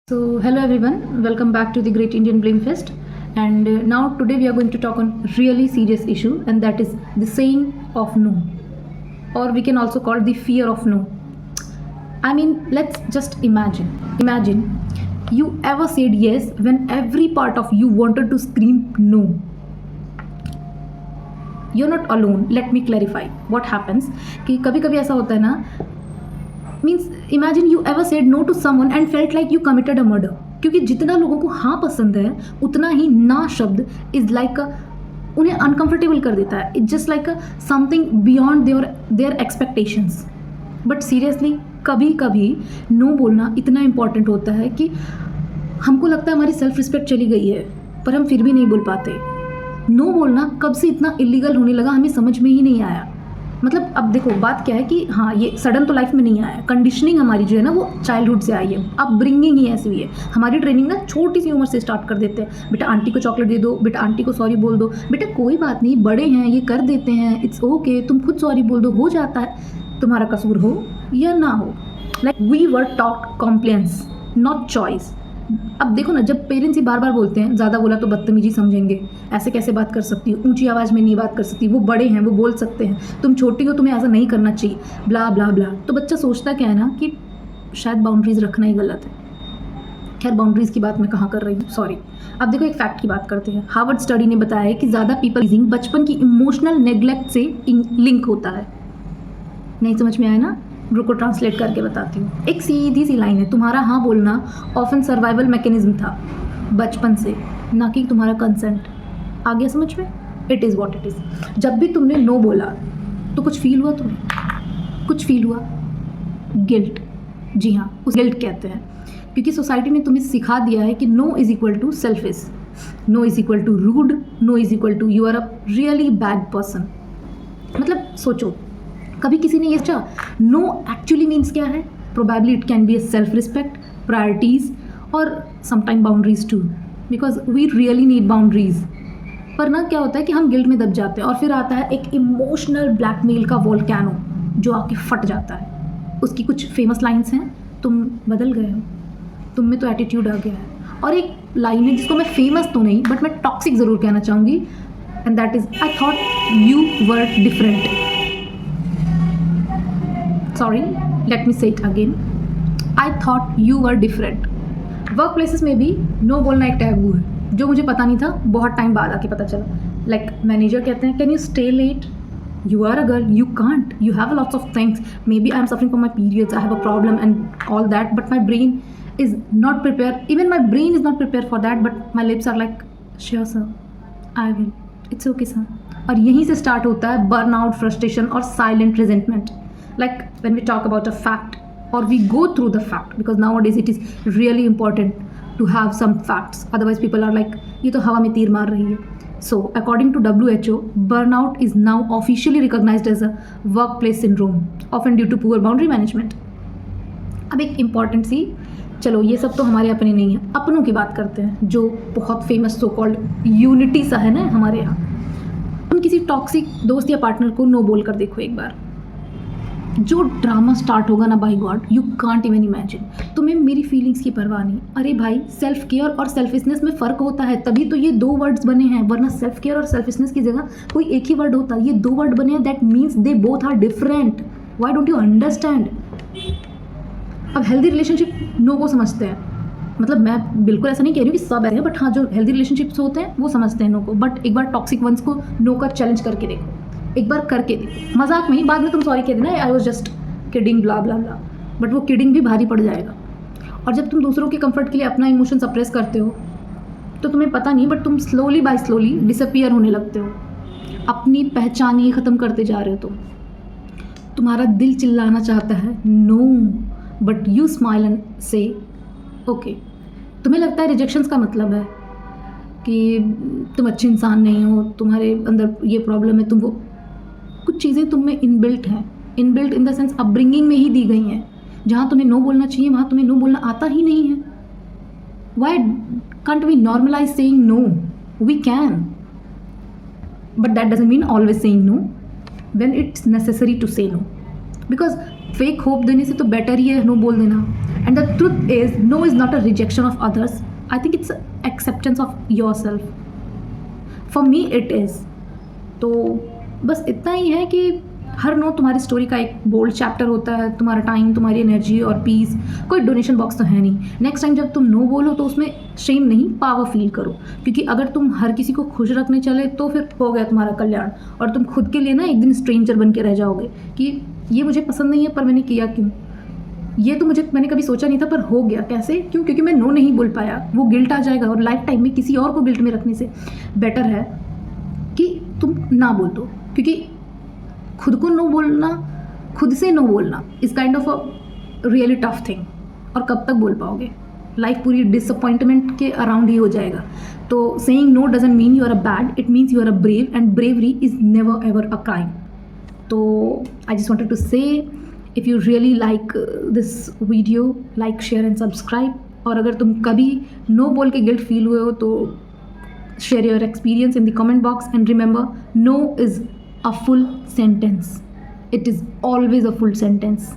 Hello everyone, welcome back to the Great Indian Blame Fest. And now today we are going to talk on really serious issue, and that is the saying of no, or we can also call it the fear of no. I mean, let's just imagine you ever said yes when every part of you wanted to scream no. You're not alone. Let me clarify what happens कि कभी कभी ऐसा होता है ना, means imagine you ever said no to someone and felt like you committed a murder. क्योंकि जितना लोगों को हाँ पसंद है उतना ही ना शब्द इज लाइक उन्हें अनकंफर्टेबल कर देता है. It's just like something beyond their expectations. But seriously कभी कभी नो बोलना इतना इम्पॉर्टेंट होता है कि हमको लगता है हमारी सेल्फ रिस्पेक्ट चली गई है, पर हम फिर भी नहीं बोल पाते. नो बोलना कब से इतना इलीगल होने लगा हमें समझ में ही नहीं आया. मतलब अब देखो बात क्या है कि हाँ ये सडन तो लाइफ में नहीं आया. कंडीशनिंग हमारी जो है ना वो चाइल्डहुड से आई है. अब ब्रिंगिंग ही ऐसी हुई है. हमारी ट्रेनिंग ना छोटी सी उम्र से स्टार्ट कर देते हैं. बेटा आंटी को चॉकलेट दे दो, बेटा आंटी को सॉरी बोल दो, बेटा कोई बात नहीं बड़े हैं ये कर देते हैं, इट्स ओके, तुम खुद सॉरी बोल दो, हो जाता है, तुम्हारा कसूर हो या ना हो. Like we were taught compliance not choice. अब देखो ना, जब पेरेंट्स ही बार बार बोलते हैं ज़्यादा बोला तो बदतमीजी समझेंगे, ऐसे कैसे बात कर सकती हो, ऊंची आवाज़ में नहीं बात कर सकती, वो बड़े हैं वो बोल सकते हैं, तुम छोटी हो तुम्हें ऐसा नहीं करना चाहिए, ब्ला ब्ला ब्ला. तो बच्चा सोचता क्या है ना कि शायद बाउंड्रीज़ रखना ही गलत है. खैर बाउंड्रीज़ की बात मैं कहाँ कर रही हूँ, सॉरी. अब देखो एक फैक्ट की बात करते हैं. हार्वर्ड स्टडी ने बताया है कि ज़्यादा पीपल प्लीजिंग बचपन की इमोशनल नेग्लेक्ट से लिंक होता है. नहीं समझ में आया ना, रुको ट्रांसलेट करके बताती हूँ. एक सीधी सी लाइन है, तुम्हारा हाँ बोलना ऑफन सर्वाइवल मैकेनिज्म था बचपन से, ना कि तुम्हारा कंसेंट. आ गया समझ में? It is what it is. जब भी तुमने नो बोला तो कुछ फील हुआ तुम्हें, कुछ फील हुआ? गिल्ट. जी हाँ, उस गिल्ट कहते हैं. क्योंकि सोसाइटी ने तुम्हें सिखा दिया है कि no is equal to selfish, no is equal to rude, no is equal to you are a really bad person. मतलब सोचो, कभी किसी ने ये सोचा नो एक्चुअली मीन्स क्या है? Probably it can be a self respect, priorities और sometime boundaries too, because we really need boundaries. पर ना क्या होता है कि हम गिल्ट में दब जाते हैं और फिर आता है एक इमोशनल ब्लैकमेल का वोल्केनो जो आके फट जाता है. उसकी कुछ फेमस लाइन्स हैं, तुम बदल गए हो, तुम में तो एटीट्यूड आ गया है. और एक लाइन है जिसको मैं फेमस तो नहीं बट मैं टॉक्सिक ज़रूर कहना चाहूँगी, and that is I thought you were different. Sorry, let me say it again. I thought you were different. Work places में भी नो बोलना एक टैबू है, जो मुझे पता नहीं था, बहुत टाइम बाद आके पता चला. लाइक मैनेजर कहते हैं can you stay late, you are a girl, you can't, you have lots of things, maybe I am suffering from my periods, I have a problem and all that, but my brain is not prepare, even my brain is not prepare for that, but my lips are like sure sir, I will, it's okay sir. और यहीं से start होता है burnout, frustration और silent resentment. Like when we talk about a fact or we go through the fact, because nowadays it is really important to have some facts, otherwise people are like ये तो हवा में तीर मार रही है. So according to WHO, burnout is now officially recognized as a workplace syndrome, often due to poor boundary management. अब एक important सी, चलो ये सब तो हमारे अपने नहीं है, अपनों की बात करते हैं जो बहुत फेमस सो कॉल्ड यूनिटी सा है ना हमारे यहाँ. तुम किसी टॉक्सिक दोस्त या पार्टनर को नो बोल कर देखो एक बार, जो ड्रामा स्टार्ट होगा ना, by god you can't even imagine. तुम्हें मेरी फीलिंग्स की परवाह नहीं. अरे भाई, सेल्फ केयर और सेल्फिशनेस में फ़र्क होता है, तभी तो ये दो वर्ड्स बने हैं, वरना सेल्फ केयर और सेल्फिशनेस की जगह कोई एक ही वर्ड होता. ये दो वर्ड बने हैं, that means they both are different. Why don't you understand? अब हेल्दी रिलेशनशिप नो को समझते हैं, मतलब मैं बिल्कुल ऐसा नहीं कह रही हूँ कि सब ऐसे हैं, बट हाँ जो हेल्दी रिलेशनशिप्स होते हैं वो समझते हैं नो को. बट एक बार टॉक्सिक वंस को नो का चैलेंज करके देखो, एक बार करके देखो, मजाक में ही, बाद में तुम सॉरी कह देना I was just kidding blah blah blah, but वो किडिंग भी भारी पड़ जाएगा. और जब तुम दूसरों के कंफर्ट के लिए अपना इमोशन सप्रेस करते हो तो तुम्हें पता नहीं, बट तुम स्लोली बाय स्लोली डिसअपियर होने लगते हो, अपनी पहचान ही ख़त्म करते जा रहे हो. तुम्हारा दिल चिल्लाना चाहता है no, but you smile and say okay. तुम्हें लगता है रिजेक्शंस का मतलब है कि तुम अच्छे इंसान नहीं हो, तुम्हारे अंदर ये प्रॉब्लम है, तुम वो. कुछ चीज़ें तुम में इनबिल्ट हैं, inbuilt in the sense upbringing में ही दी गई हैं. जहाँ तुम्हें नो बोलना चाहिए वहाँ तुम्हें नो बोलना आता ही नहीं है. Why can't we normalize saying no? We can, but that doesn't mean always saying no when it's necessary to say no. Because fake hope देने से तो बेटर ही है नो बोल देना. And the truth is no is not a rejection of others. I think it's acceptance of yourself. For me it is. तो बस इतना ही है कि हर नो तुम्हारी स्टोरी का एक बोल्ड चैप्टर होता है. तुम्हारा टाइम, तुम्हारी एनर्जी और पीस. कोई डोनेशन बॉक्स तो है नहीं. नेक्स्ट टाइम जब तुम नो बोलो तो उसमें शेम नहीं, पावर फील करो. क्योंकि अगर तुम हर किसी को खुश रखने चले तो फिर हो गया तुम्हारा कल्याण. और तुम खुद के लिए ना एक दिन स्ट्रेंजर बन के रह जाओगे कि ये मुझे पसंद नहीं है पर मैंने किया क्यों. ये तो मैंने कभी सोचा नहीं था पर हो गया. कैसे? क्यों? क्योंकि मैं नो नहीं बोल पाया. वो गिल्ट आ जाएगा और लाइफ टाइम में किसी और को गिल्ट में रखने से बेटर है कि तुम ना बोल दो. क्योंकि खुद को नो बोलना, खुद से नो बोलना is kind of a really tough thing. और कब तक बोल पाओगे? लाइफ पूरी डिसअपॉइंटमेंट के अराउंड ही हो जाएगा. तो saying no doesn't mean you are a bad, it means you are a brave and bravery is never ever a crime. तो I just wanted to say, if you really like this video, like, share and subscribe. और अगर तुम कभी no बोल के guilt feel हुए हो तो share your experience in the comment box. And remember, no is a full sentence. It is always a full sentence.